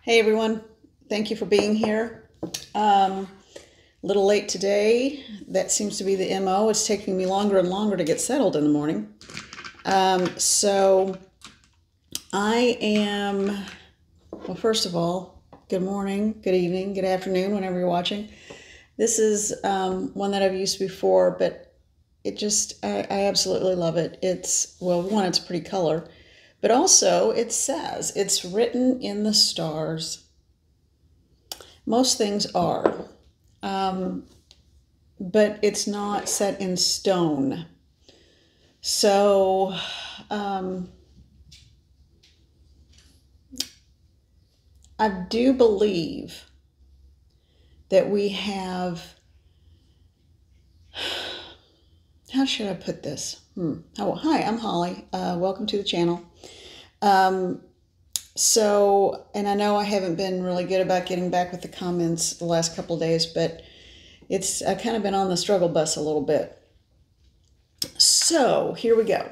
Hey everyone, thank you for being here. A little late today. That seems to be the MO. It's taking me longer and longer to get settled in the morning. So I am, well, first of all, good morning, good evening, good afternoon, whenever you're watching. This is one that I've used before, but I absolutely love it. It's, well, one, it's a pretty color, but also it says it's written in the stars. Most things are, but it's not set in stone. So I do believe that we have, how should I put this? Oh, hi, I'm Holly. Welcome to the channel. And I know I haven't been really good about getting back with the comments the last couple of days, but I've kind of been on the struggle bus a little bit. So here we go.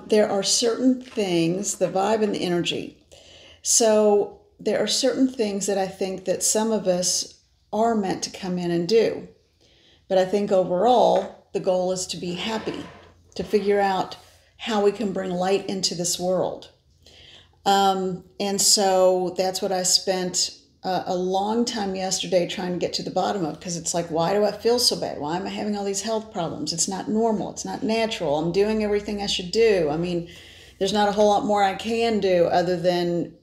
There are certain things, the vibe and the energy. So there are certain things that I think that some of us are meant to come in and do. But I think overall, the goal is to be happy, to figure out how we can bring light into this world. And so that's what I spent a long time yesterday trying to get to the bottom of, because it's like, why do I feel so bad? Why am I having all these health problems? It's not normal. It's not natural. I'm doing everything I should do. I mean, there's not a whole lot more I can do other than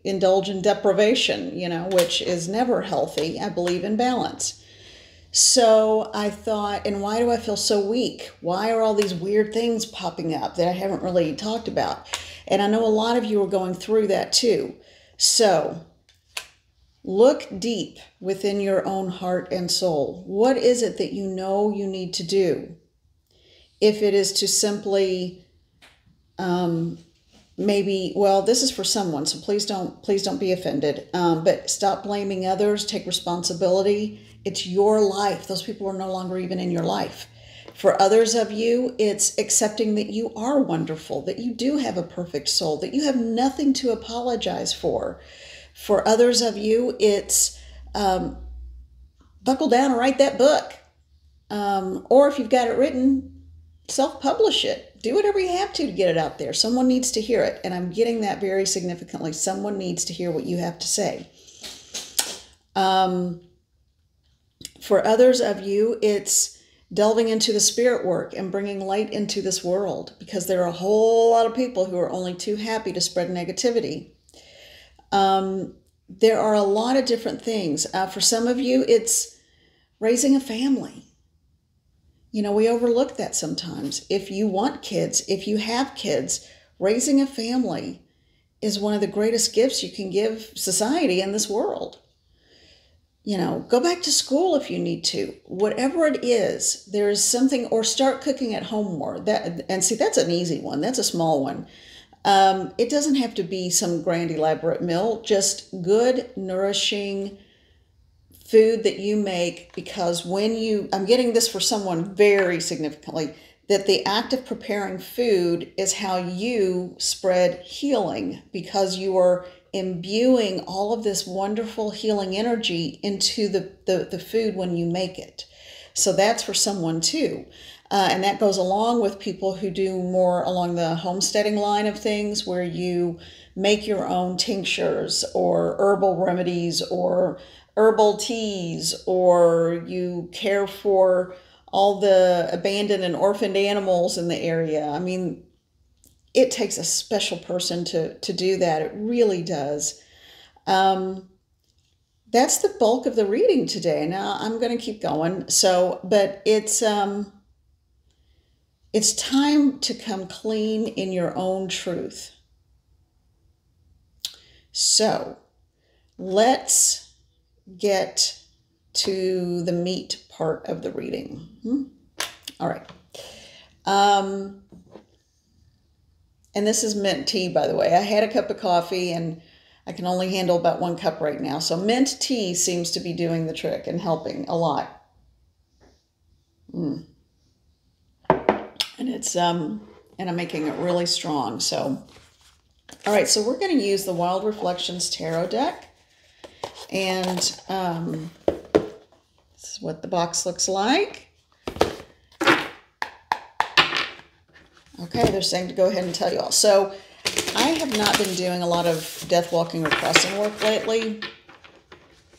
indulge in deprivation, which is never healthy. I believe in balance. So I thought, and why do I feel so weak? Why are all these weird things popping up that I haven't really talked about? And I know a lot of you are going through that too. So look deep within your own heart and soul. What is it that you know you need to do? If it is to simply maybe, well, this is for someone, so please don't be offended. But stop blaming others, take responsibility. It's your life. Those people are no longer even in your life. For others of you, it's accepting that you are wonderful, that you do have a perfect soul, that you have nothing to apologize for. For others of you, it's buckle down and write that book. Or if you've got it written, self-publish it. Do whatever you have to get it out there. Someone needs to hear it. And I'm getting that very significantly. Someone needs to hear what you have to say. For others of you, it's delving into the spirit work and bringing light into this world, because there are a whole lot of people who are only too happy to spread negativity. There are a lot of different things. For some of you, it's raising a family. We overlook that sometimes. If you want kids, if you have kids, raising a family is one of the greatest gifts you can give society in this world. Go back to school if you need to. Whatever it is, there is something, or start cooking at home more. And see, that's an easy one. That's a small one. It doesn't have to be some grand elaborate meal, just good, nourishing food that you make, because I'm getting this for someone very significantly, that the act of preparing food is how you spread healing, because you are imbuing all of this wonderful healing energy into the food when you make it. So that's for someone too. And that goes along with people who do more along the homesteading line of things, where you make your own tinctures or herbal remedies or herbal teas, or you care for all the abandoned and orphaned animals in the area. I mean, it takes a special person to do that. It really does. That's the bulk of the reading today. Now I'm going to keep going. But it's time to come clean in your own truth. So let's get to the meat part of the reading. All right. And this is mint tea, by the way. I had a cup of coffee and I can only handle about 1 cup right now. So mint tea seems to be doing the trick and helping a lot. And it's and I'm making it really strong. So All right, so we're going to use the Wild Reflections Tarot deck. And this is what the box looks like. Okay, they're saying to go ahead and tell you all. So I have not been doing a lot of death walking or crossing work lately.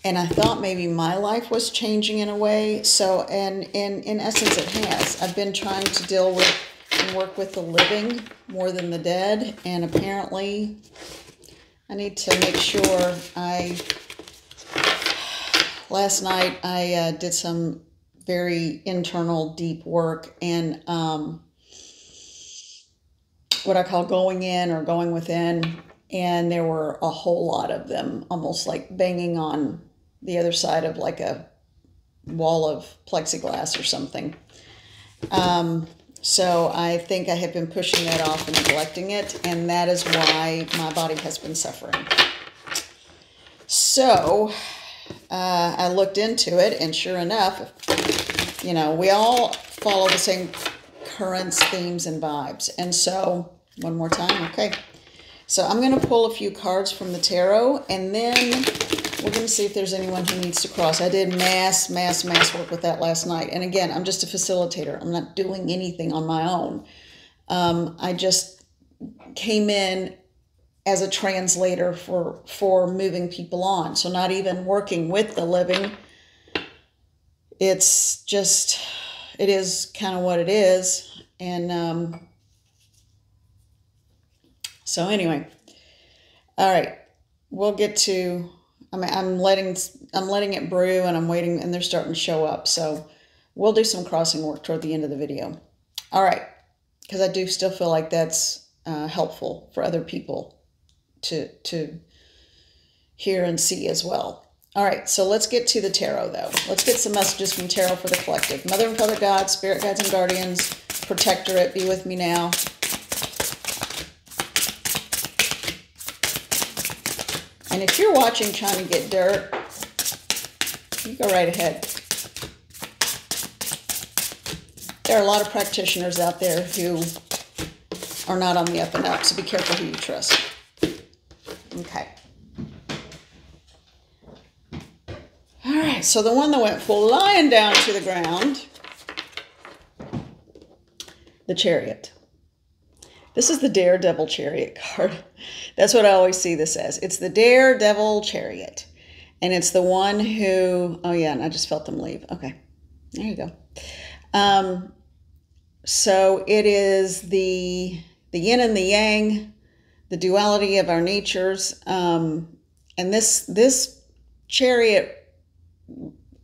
And I thought maybe my life was changing in a way. So, and in essence, it has. I've been trying to deal with and work with the living more than the dead. And apparently, I need to make sure last night I did some very internal, deep work and what I call going in or going within. And there were a whole lot of them, almost like banging on the other side of like a wall of plexiglass or something. So I think I have been pushing that off and neglecting it, and that is why my body has been suffering. So I looked into it, and sure enough, you know, we all follow the same currents, themes, and vibes. And so, one more time, okay. So I'm going to pull a few cards from the tarot, and then we're going to see if there's anyone who needs to cross. I did mass work with that last night. And again, I'm just a facilitator. I'm not doing anything on my own. I just came in as a translator for moving people on. So not even working with the living. It's just, it is kind of what it is. And so anyway, all right, we'll get to... I'm letting it brew, and I'm waiting, and they're starting to show up. So we'll do some crossing work toward the end of the video. All right, because I do still feel like that's helpful for other people to hear and see as well. All right, so let's get to the tarot, though. Let's get some messages from tarot for the collective. Mother and Father God, Spirit Guides and Guardians, Protectorate, be with me now. And if you're watching trying to get dirt, you go right ahead. There are a lot of practitioners out there who are not on the up and up, so be careful who you trust. Okay. All right, so the one that went flying down to the ground, the Chariot. This is the Daredevil Chariot card. That's what I always see this as. It's the Daredevil Chariot. And it's the one who... Oh, yeah, and I just felt them leave. Okay. There you go. So it is the yin and the yang, the duality of our natures. And this chariot...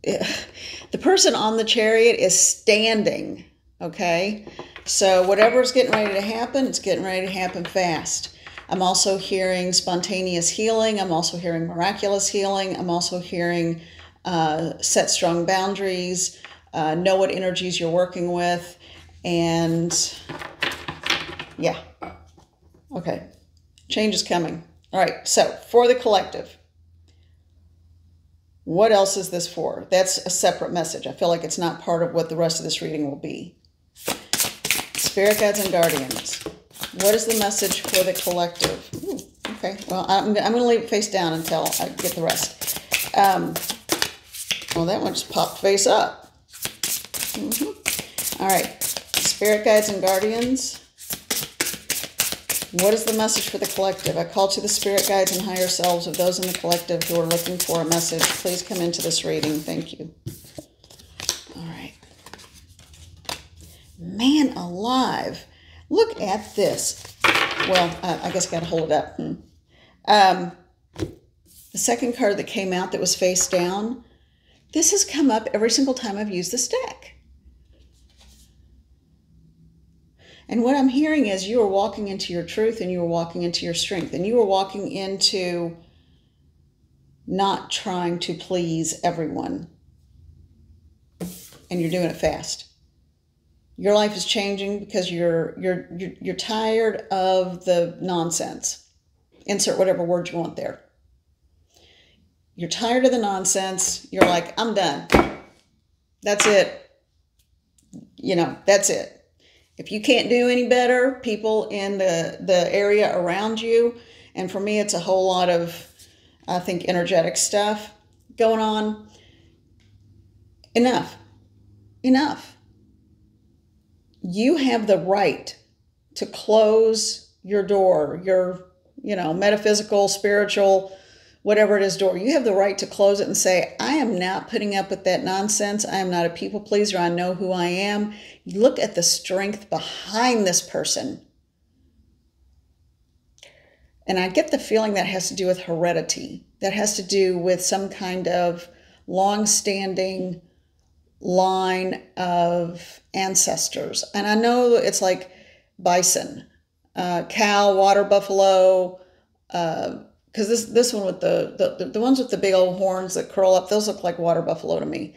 The person on the chariot is standing, okay? So whatever's getting ready to happen, it's getting ready to happen fast. I'm also hearing spontaneous healing. I'm also hearing miraculous healing. I'm also hearing set strong boundaries, know what energies you're working with, and yeah. Okay, change is coming. All right, so for the collective, what else is this for? That's a separate message. I feel like it's not part of what the rest of this reading will be. Spirit Guides and Guardians. What is the message for the collective? Ooh, okay, well, I'm going to leave it face down until I get the rest. Well, that one just popped face up. All right, Spirit Guides and Guardians. What is the message for the collective? I call to the Spirit Guides and higher selves of those in the collective who are looking for a message. Please come into this reading. Thank you. All right. Man alive. Look at this. Well, I guess I got to hold it up. The second card that came out that was face down, this has come up every single time I've used this deck. And what I'm hearing is you are walking into your truth, and you are walking into your strength, and you are walking into not trying to please everyone. And you're doing it fast. Your life is changing because you're tired of the nonsense. Insert whatever word you want there. You're tired of the nonsense. You're like, I'm done. That's it. You know, that's it. If you can't do any better, people in the area around you, And for me, it's a whole lot of, I think, energetic stuff going on. Enough. Enough. You have the right to close your door, your, metaphysical, spiritual, whatever it is door. You have the right to close it and say, I am not putting up with that nonsense. I am not a people pleaser. I know who I am. Look at the strength behind this person. And I get the feeling that has to do with heredity. That has to do with some kind of long-standing line of ancestors. And I know it's like bison, cow, water buffalo, because this one with the ones with the big old horns that curl up, those look like water buffalo to me.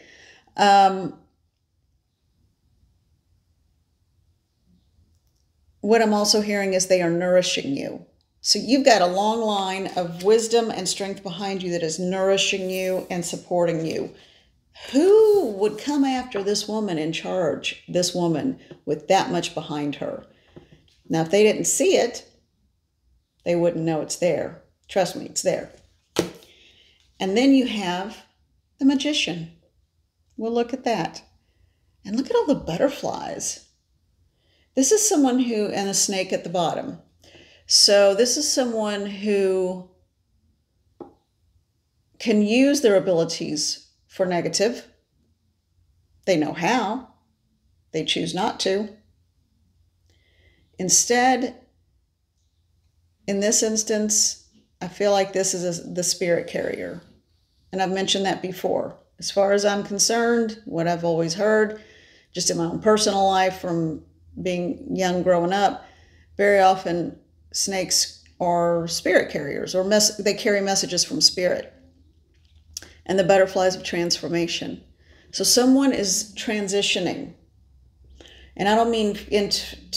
What I'm also hearing is they are nourishing you. So you've got a long line of wisdom and strength behind you that is nourishing you and supporting you. Who would come after this woman in charge, this woman with that much behind her? Now, if they didn't see it, they wouldn't know it's there. Trust me, it's there. And then you have the magician. Well, look at that. And look at all the butterflies. This is someone who, and a snake at the bottom. So this is someone who can use their abilities for negative. They know how. They choose not to. Instead, in this instance, I feel like this is the spirit carrier. And I've mentioned that before. As far as I'm concerned, what I've always heard, just in my own personal life from being young growing up, very often snakes are spirit carriers, or they carry messages from spirit. And the butterflies of transformation. So someone is transitioning. And I don't mean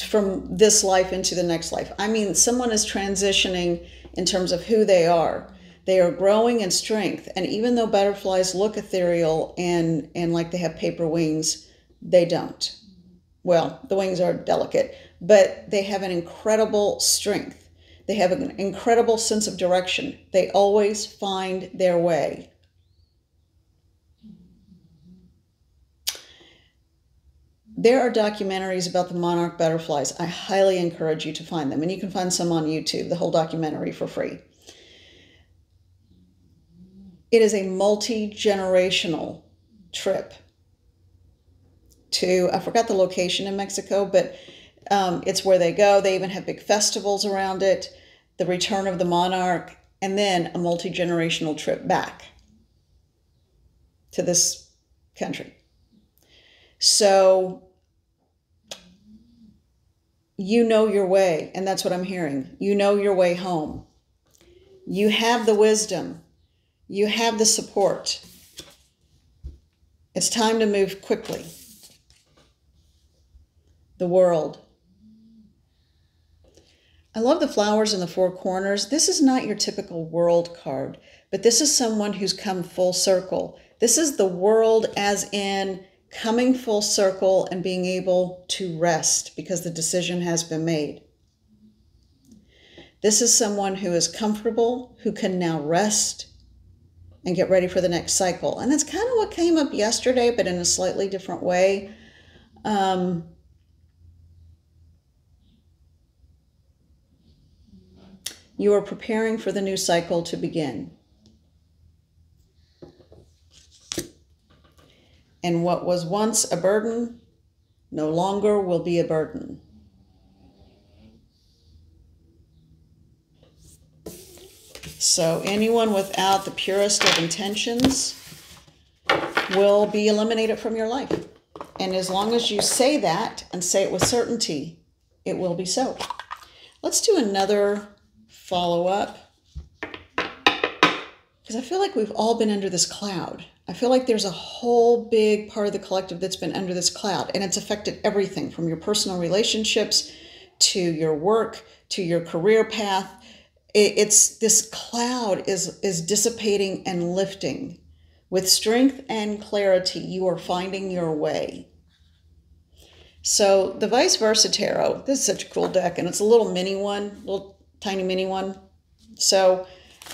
from this life into the next life. I mean someone is transitioning in terms of who they are. They are growing in strength. And even though butterflies look ethereal and like they have paper wings, they don't. Well, the wings are delicate, but they have an incredible strength. They have an incredible sense of direction. They always find their way. There are documentaries about the monarch butterflies. I highly encourage you to find them. And you can find some on YouTube, the whole documentary for free. It is a multi-generational trip to, I forgot the location in Mexico, but it's where they go. They even have big festivals around it, the return of the monarch, and then a multi-generational trip back to this country. So you know your way, and that's what I'm hearing. You know your way home. You have the wisdom. You have the support. It's time to move quickly. The world. I love the flowers in the four corners. This is not your typical world card, but this is someone who's come full circle. This is the world as in coming full circle and being able to rest because the decision has been made. This is someone who is comfortable, who can now rest and get ready for the next cycle. And that's kind of what came up yesterday, but in a slightly different way. You are preparing for the new cycle to begin. And what was once a burden no longer will be a burden. So anyone without the purest of intentions will be eliminated from your life. And as long as you say that and say it with certainty, it will be so. Let's do another follow-up, because I feel like we've all been under this cloud. I feel like there's a whole big part of the collective that's been under this cloud, and it's affected everything from your personal relationships to your work to your career path. It's this cloud is dissipating and lifting. With strength and clarity, you are finding your way. So the Vice Versa Tarot, this is such a cool deck, and it's a little mini one, little tiny mini one. So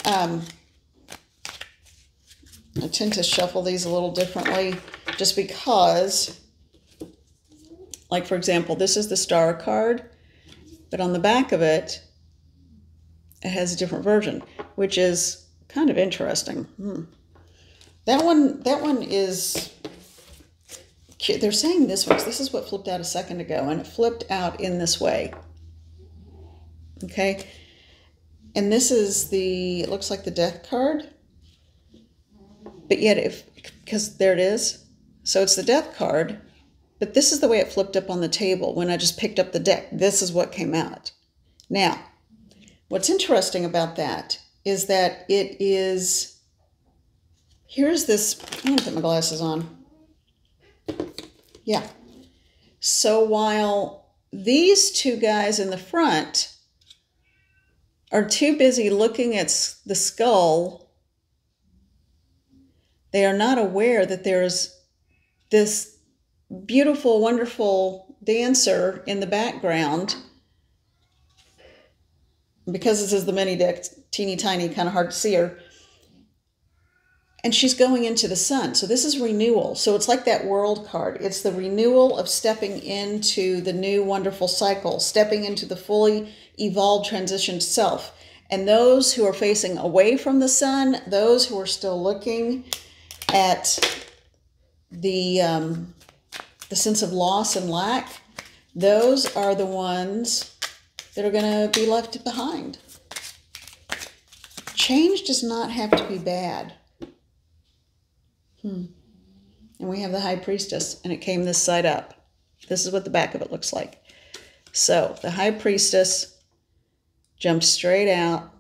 I tend to shuffle these a little differently just because, like for example, this is the Star card, but on the back of it, it has a different version, which is kind of interesting. That one is, they're saying this is what flipped out a second ago, and it flipped out in this way. Okay. And this is it looks like the Death card, but yet because there it is. So it's the Death card, but this is the way it flipped up on the table when I just picked up the deck. This is what came out. Now, what's interesting about that is that it is, here's this, I'm going to put my glasses on. Yeah. So while these two guys in the front are too busy looking at the skull, they are not aware that there's this beautiful, wonderful dancer in the background. Because this is the mini deck, teeny tiny, kind of hard to see her. And she's going into the sun. So this is renewal. So it's like that World card. It's the renewal of stepping into the new wonderful cycle, stepping into the fully evolved, transitioned self. And those who are facing away from the sun, those who are still looking at the sense of loss and lack, those are the ones that are going to be left behind. Change does not have to be bad. And we have the High Priestess, and it came this side up. This is what the back of it looks like. So the High Priestess jumped straight out.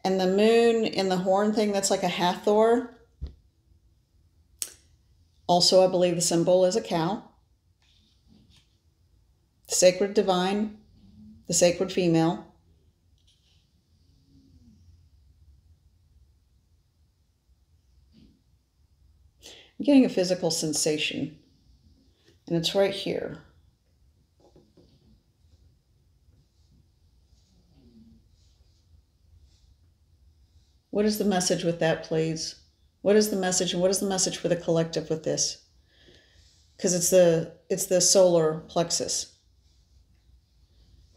And the moon in the horn thing, that's like a Hathor. Also, I believe the symbol is a cow. The sacred divine, the sacred female. I'm getting a physical sensation, and it's right here. What is the message with that, please? What is the message, and what is the message for the collective with this? Because it's the solar plexus.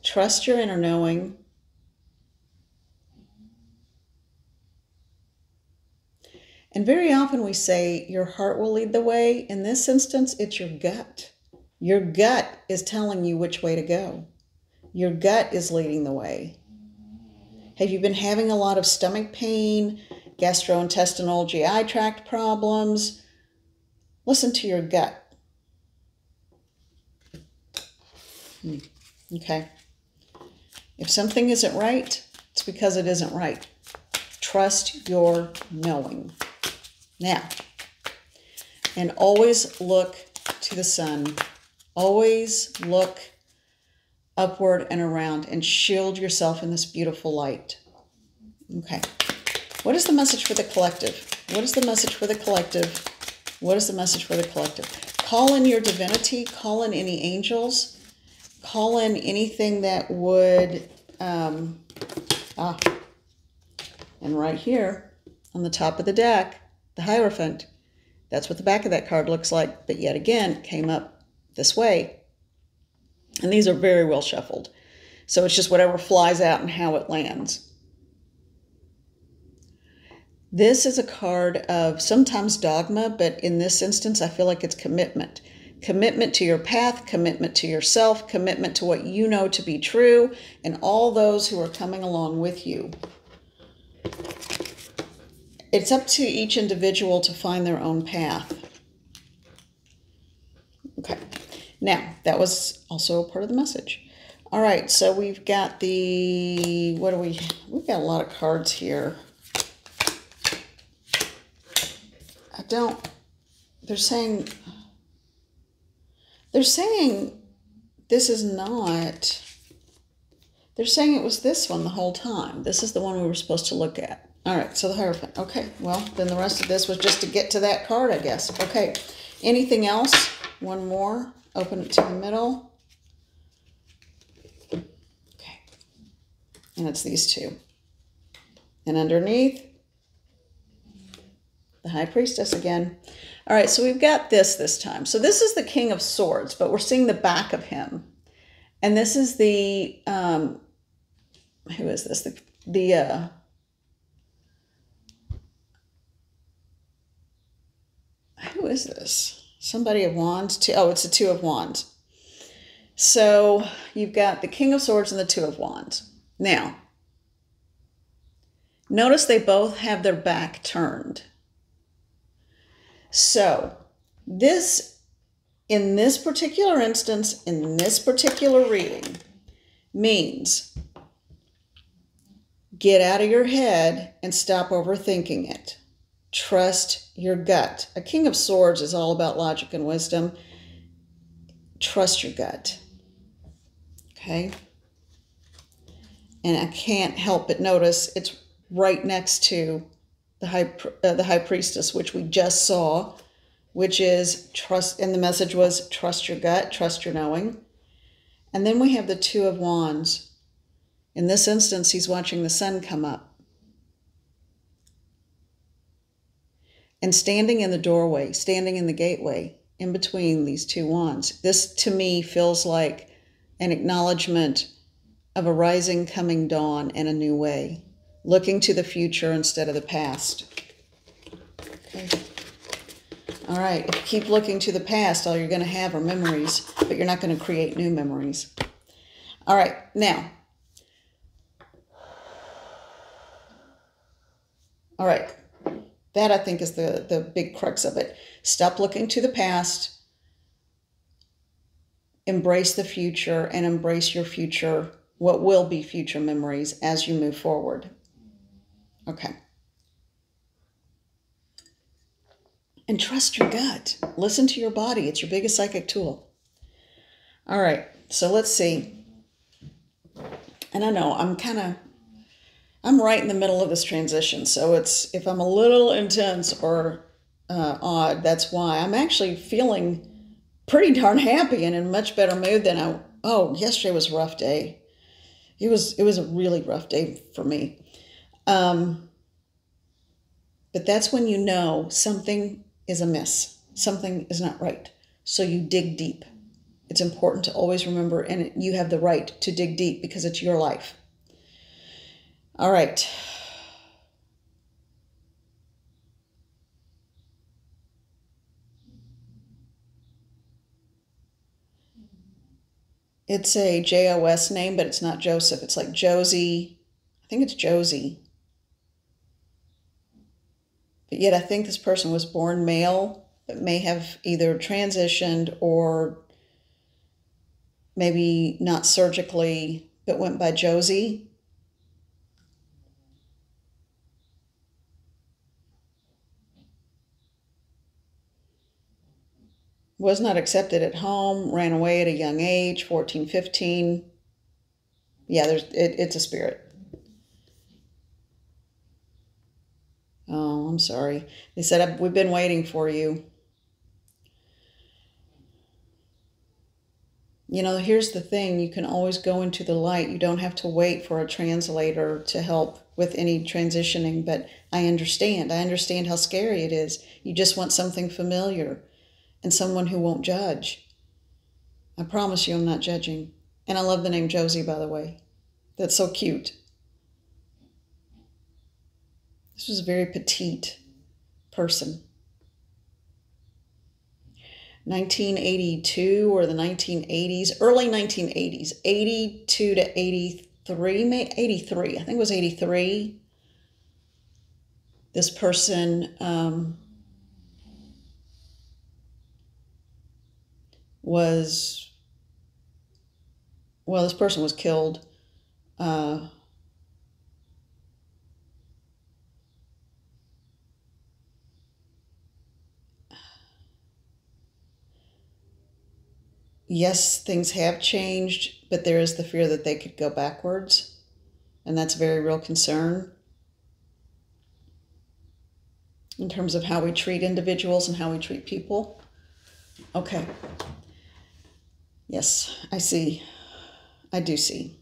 Trust your inner knowing. And very often we say your heart will lead the way. In this instance, it's your gut. Your gut is telling you which way to go. Your gut is leading the way. Have you been having a lot of stomach pain, gastrointestinal GI tract problems? Listen to your gut. Okay. If something isn't right, it's because it isn't right. Trust your knowing. Now, and always look to the sun. Always look upward and around and shield yourself in this beautiful light. Okay. What is the message for the collective? What is the message for the collective? What is the message for the collective? Call in your divinity. Call in any angels. Call in anything that would, and right here on the top of the deck, the Hierophant. That's what the back of that card looks like, but yet again, it came up this way. And these are very well shuffled. So it's just whatever flies out and how it lands. This is a card of sometimes dogma, but in this instance, I feel like it's commitment. Commitment to your path, commitment to yourself, commitment to what you know to be true, and all those who are coming along with you. It's up to each individual to find their own path. Okay. Now, that was also a part of the message. All right, so we've got we've got a lot of cards here. They're saying this is not, they're saying it was this one the whole time. This is the one we were supposed to look at. All right, so the Hierophant. Okay, well, then the rest of this was just to get to that card, I guess. Okay, anything else? One more. Open it to the middle. And it's these two. And underneath, the High Priestess again. All right, so we've got this time. So this is the King of Swords, but we're seeing the back of him. And this is the, who is this? Who is this? Somebody of Wands? Oh, it's the Two of Wands. So you've got the King of Swords and the Two of Wands. Now, notice they both have their back turned. So this, in this particular instance, in this particular reading, means get out of your head and stop overthinking it. Trust your gut. A King of Swords is all about logic and wisdom. Trust your gut. Okay? And I can't help but notice it's right next to the High Priestess, which we just saw, which is trust, and the message was trust your gut, trust your knowing. And then we have the Two of Wands. In this instance, he's watching the sun come up. And standing in the doorway, standing in the gateway, in between these two wands. This, to me, feels like an acknowledgement of a rising, coming dawn in a new way. Looking to the future instead of the past. Okay. All right, if you keep looking to the past, all you're going to have are memories, but you're not going to create new memories. All right, now. All right, that I think is the big crux of it. Stop looking to the past, embrace the future, and embrace your future, what will be future memories as you move forward. Okay. And trust your gut. Listen to your body. It's your biggest psychic tool. All right. So let's see. And I know I'm right in the middle of this transition. So if I'm a little intense or odd, that's why. I'm actually feeling pretty darn happy and in a much better mood than yesterday was a rough day. It was a really rough day for me. But that's when you know something is amiss. Something is not right. So you dig deep. It's important to always remember, and you have the right to dig deep because it's your life. All right. It's a J-O-S name, but it's not Joseph. It's like Josie. I think it's Josie. But yet I think this person was born male, but may have either transitioned or maybe not surgically, but went by Josie. Was not accepted at home, ran away at a young age, 14, 15. Yeah, it's a spirit. Oh, I'm sorry. They said, we've been waiting for you. You know, here's the thing. You can always go into the light. You don't have to wait for a translator to help with any transitioning, but I understand. I understand how scary it is. You just want something familiar and someone who won't judge. I promise you I'm not judging. And I love the name Josie, by the way. That's so cute. This was a very petite person. 1982 or the 1980s, early 1980s, 82 to 83, 83, I think it was 83. This person this person was killed. Yes, things have changed, but there is the fear that they could go backwards, and that's a very real concern in terms of how we treat individuals and how we treat people. Okay. Yes, I see. I do see.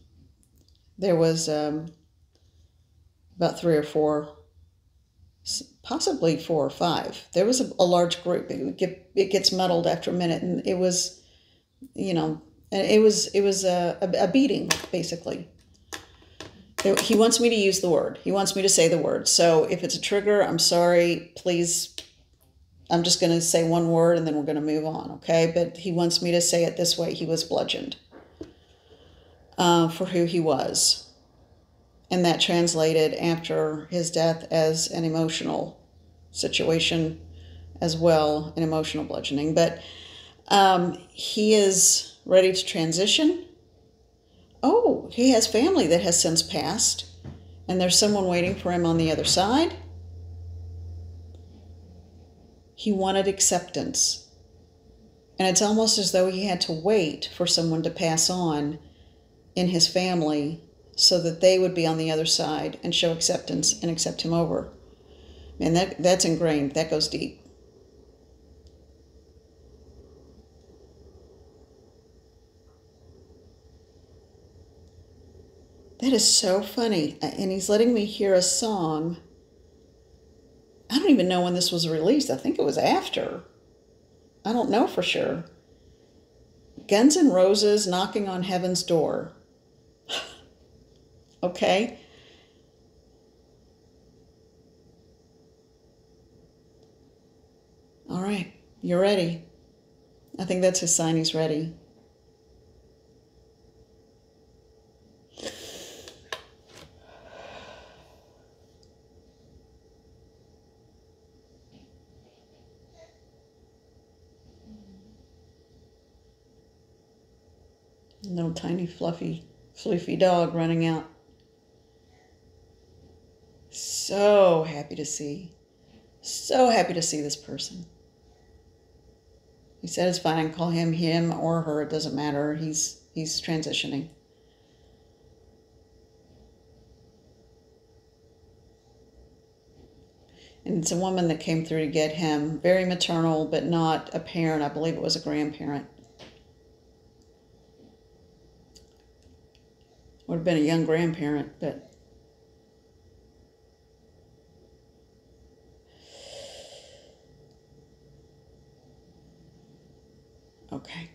There was about 3 or 4, possibly 4 or 5. There was a large group. It gets muddled after a minute, and it was, and it was a beating, basically. He wants me to use the word. He wants me to say the word. So if it's a trigger, I'm sorry. Please, I'm just going to say one word and then we're going to move on, okay? But he wants me to say it this way. He was bludgeoned for who he was. And that translated after his death as an emotional situation as well, an emotional bludgeoning. But he is ready to transition. Oh, he has family that has since passed, and there's someone waiting for him on the other side. He wanted acceptance. And it's almost as though he had to wait for someone to pass on in his family so that they would be on the other side and show acceptance and accept him over. Man, that's ingrained. That goes deep. That is so funny. And he's letting me hear a song. I don't even know when this was released. I think it was after. I don't know for sure. Guns N' Roses, Knocking on Heaven's Door. Okay. All right. You're ready. I think that's his sign he's ready. Little tiny fluffy dog running out. So happy to see. So happy to see this person. He said it's fine. I can call him or her. It doesn't matter. He's transitioning. And it's a woman that came through to get him. Very maternal, but not a parent. I believe it was a grandparent. Would have been a young grandparent, but okay.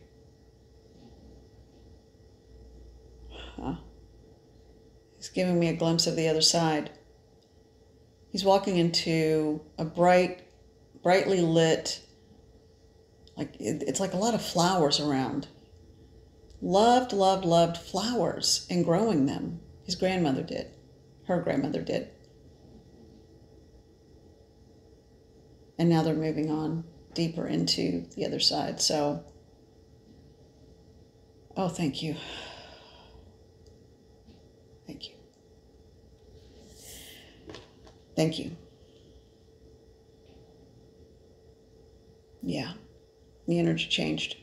He's giving me a glimpse of the other side. He's walking into a brightly lit, it's like a lot of flowers around. Loved flowers and growing them. His grandmother did. Her grandmother did. And now they're moving on deeper into the other side. So, oh, thank you. Thank you. Thank you. Yeah, the energy changed.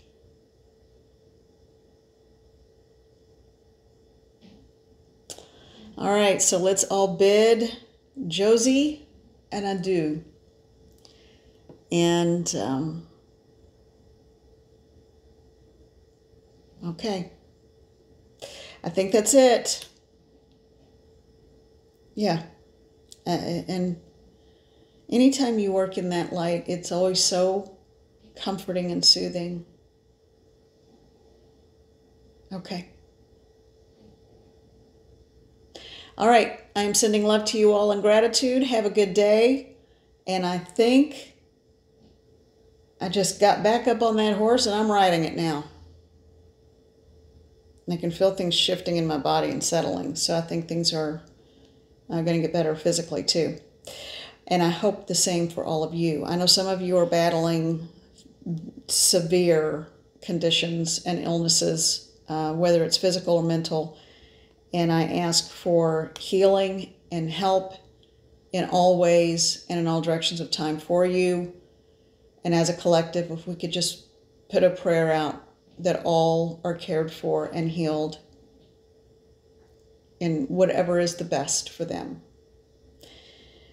All right, so let's all bid Josie an adieu. And, okay. I think that's it. Yeah. And anytime you work in that light, it's always so comforting and soothing. Okay. All right. I'm sending love to you all in gratitude. Have a good day. And I think I just got back up on that horse and I'm riding it now. And I can feel things shifting in my body and settling. So I think things are going to get better physically too. And I hope the same for all of you. I know some of you are battling severe conditions and illnesses, whether it's physical or mental. And I ask for healing and help in all ways and in all directions of time for you. And as a collective, if we could just put a prayer out that all are cared for and healed in whatever is the best for them.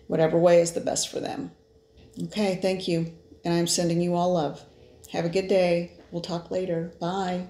Whatever way is the best for them. Okay, thank you. And I'm sending you all love. Have a good day. We'll talk later. Bye.